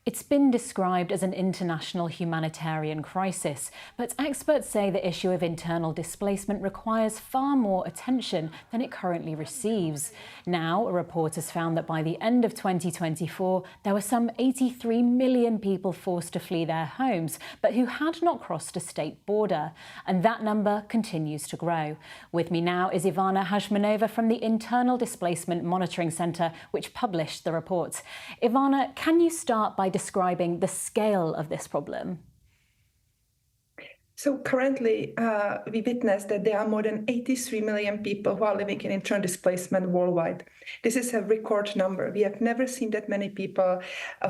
It's been described as an international humanitarian crisis, but experts say the issue of internal displacement requires far more attention than it currently receives. Now, a report has found that by the end of 2024, there were some 83 million people forced to flee their homes, but who had not crossed a state border. And that number continues to grow. With me now is Ivana Hajzmanova from the Internal Displacement Monitoring Centre, which published the report. Ivana, can you start by describing the scale of this problem? So currently, we witness that there are more than 83 million people who are living in internal displacement worldwide. This is a record number. We have never seen that many people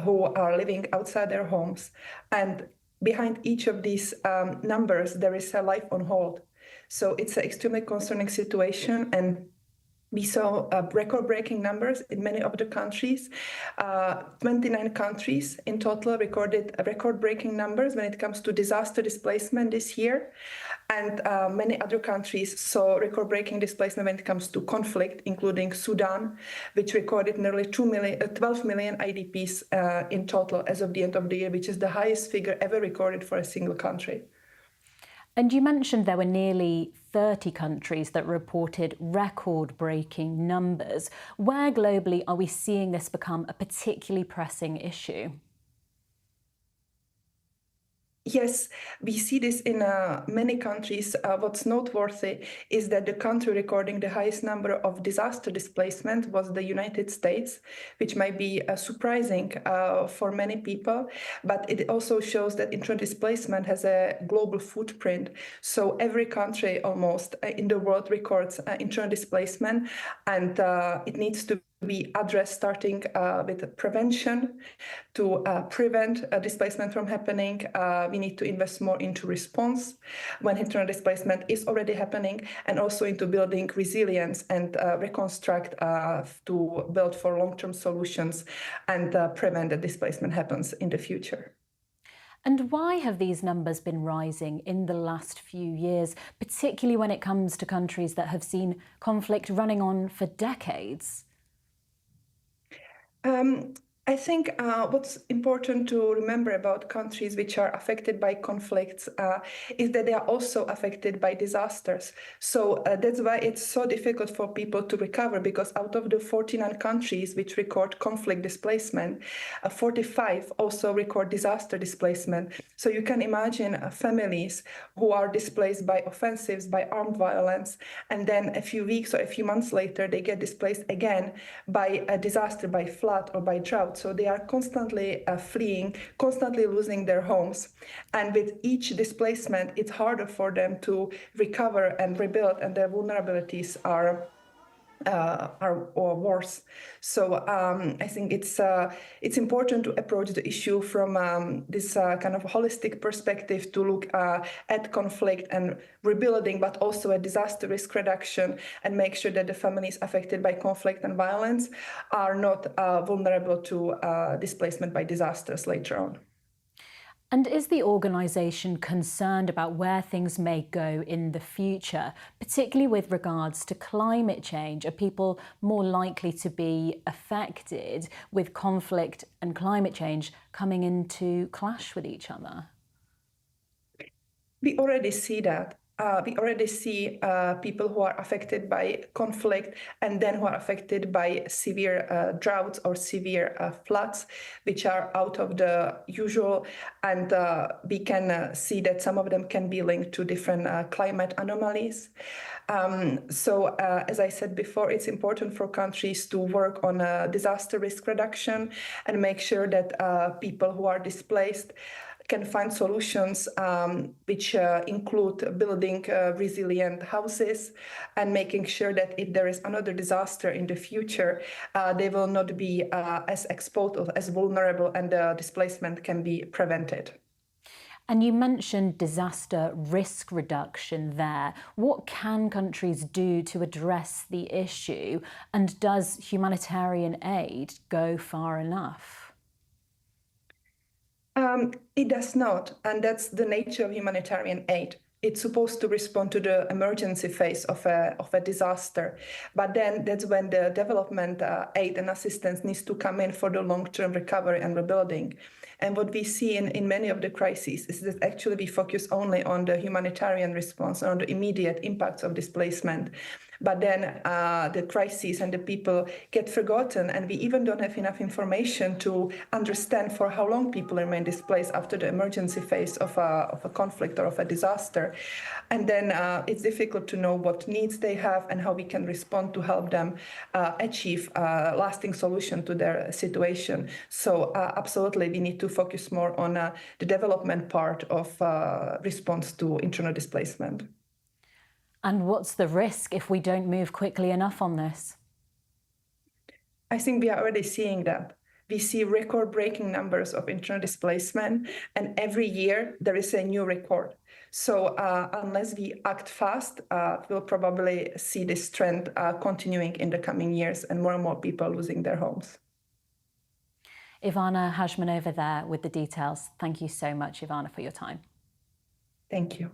who are living outside their homes. And behind each of these numbers, there is a life on hold. So it's an extremely concerning situation, and we saw record-breaking numbers in many of the countries. 29 countries in total recorded record-breaking numbers when it comes to disaster displacement this year. And many other countries saw record-breaking displacement when it comes to conflict, including Sudan, which recorded nearly 12 million IDPs in total as of the end of the year, which is the highest figure ever recorded for a single country. And you mentioned there were nearly 30 countries that reported record-breaking numbers. Where globally are we seeing this become a particularly pressing issue? Yes, we see this in many countries. What's noteworthy is that the country recording the highest number of disaster displacement was the United States, which might be surprising for many people, but it also shows that internal displacement has a global footprint. So every country almost in the world records internal displacement, and it needs to be addressed starting with prevention to prevent displacement from happening. We need to invest more into response when internal displacement is already happening, and also into building resilience and reconstruct to build for long-term solutions and prevent that displacement happens in the future. And why have these numbers been rising in the last few years, particularly when it comes to countries that have seen conflict running on for decades? I think what's important to remember about countries which are affected by conflicts is that they are also affected by disasters. So that's why it's so difficult for people to recover, because out of the 49 countries which record conflict displacement, 45 also record disaster displacement. So you can imagine families who are displaced by offensives, by armed violence, and then a few weeks or a few months later, they get displaced again by a disaster, by flood or by drought. So they are constantly fleeing, constantly losing their homes. And with each displacement, it's harder for them to recover and rebuild, and their vulnerabilities are worse. So I think it's important to approach the issue from this kind of holistic perspective, to look at conflict and rebuilding, but also at disaster risk reduction, and make sure that the families affected by conflict and violence are not vulnerable to displacement by disasters later on. And is the organisation concerned about where things may go in the future, particularly with regards to climate change? Are people more likely to be affected with conflict and climate change coming into clash with each other? We already see that. We already see people who are affected by conflict, and then who are affected by severe droughts or severe floods, which are out of the usual. And we can see that some of them can be linked to different climate anomalies. So as I said before, it's important for countries to work on disaster risk reduction and make sure that people who are displaced can find solutions which include building resilient houses, and making sure that if there is another disaster in the future, they will not be as exposed or as vulnerable, and the displacement can be prevented. And you mentioned disaster risk reduction there. What can countries do to address the issue? And does humanitarian aid go far enough? It does not, and that's the nature of humanitarian aid. it's supposed to respond to the emergency phase of a disaster. But then that's when the development aid and assistance needs to come in for the long-term recovery and rebuilding. And what we see in many of the crises is that actually we focus only on the humanitarian response, on the immediate impacts of displacement. But then the crises and the people get forgotten, and we even don't have enough information to understand for how long people remain displaced after the emergency phase of a conflict or of a disaster. And then it's difficult to know what needs they have and how we can respond to help them achieve a lasting solution to their situation. So absolutely, we need to focus more on the development part of response to internal displacement. And what's the risk if we don't move quickly enough on this? I think we are already seeing that. We see record-breaking numbers of internal displacement, and every year there is a new record. So unless we act fast, we'll probably see this trend continuing in the coming years and more people losing their homes. Ivana Hajzmanova there with the details. Thank you so much, Ivana, for your time. Thank you.